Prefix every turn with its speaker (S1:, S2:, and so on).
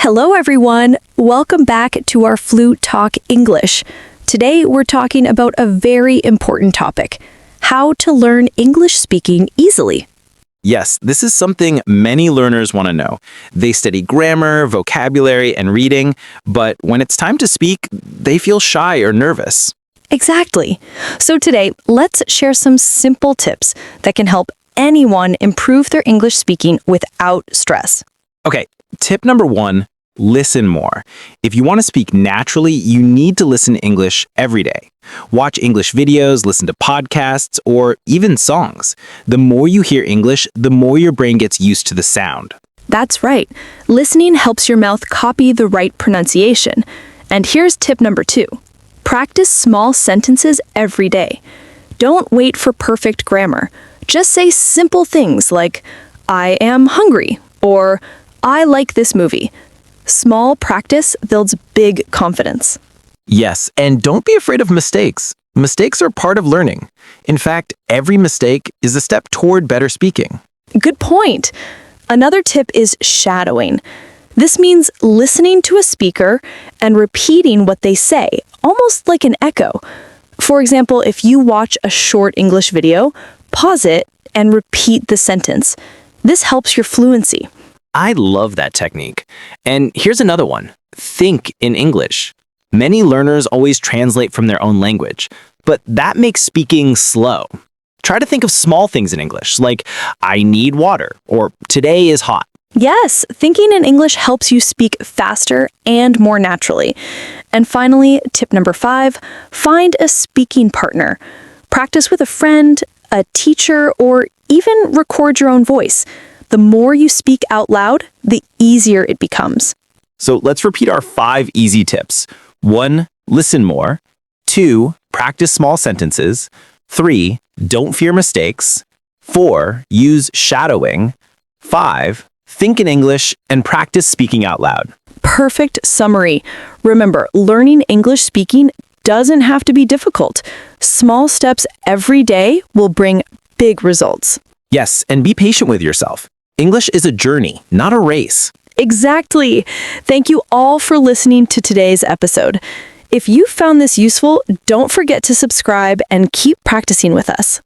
S1: Hello, everyone. Welcome back to our Flutalk English. Today, we're talking about a very important topic, how to learn English speaking easily.
S2: Yes, this is something many learners want to know. They study grammar, vocabulary, and reading, but when it's time to speak, they feel shy or nervous.
S1: Exactly. So today, let's share some simple tips that can help anyone improve their English speaking without stress.
S2: Okay, tip number 1, listen more. If you want to speak naturally, you need to listen to English every day. Watch English videos, listen to podcasts, or even songs. The more you hear English, the more your brain gets used to the sound.
S1: That's right. Listening helps your mouth copy the right pronunciation. And here's tip number 2. Practice small sentences every day. Don't wait for perfect grammar. Just say simple things like, I am hungry, or I like this movie. Small practice builds big confidence.
S2: Yes, and don't be afraid of mistakes. Mistakes are part of learning. In fact, every mistake is a step toward better speaking.
S1: Good point. Another tip is shadowing. This means listening to a speaker and repeating what they say, almost like an echo. For example, if you watch a short English video, pause it and repeat the sentence. This helps your fluency.
S2: I love that technique. And here's another one. Think in English. Many learners always translate from their own language, but that makes speaking slow. Try to think of small things in English, like I need water, or today is hot.
S1: Yes, thinking in English helps you speak faster and more naturally. And finally, tip number 5, find a speaking partner. Practice with a friend, a teacher, or even record your own voice. The more you speak out loud, the easier it becomes.
S2: So let's repeat our 5 easy tips. 1, listen more. 2, practice small sentences. 3, don't fear mistakes. 4, use shadowing. 5, think in English and practice speaking out loud.
S1: Perfect summary. Remember, learning English speaking doesn't have to be difficult. Small steps every day will bring big results.
S2: Yes, and be patient with yourself. English is a journey, not a race.
S1: Exactly. Thank you all for listening to today's episode. If you found this useful, don't forget to subscribe and keep practicing with us.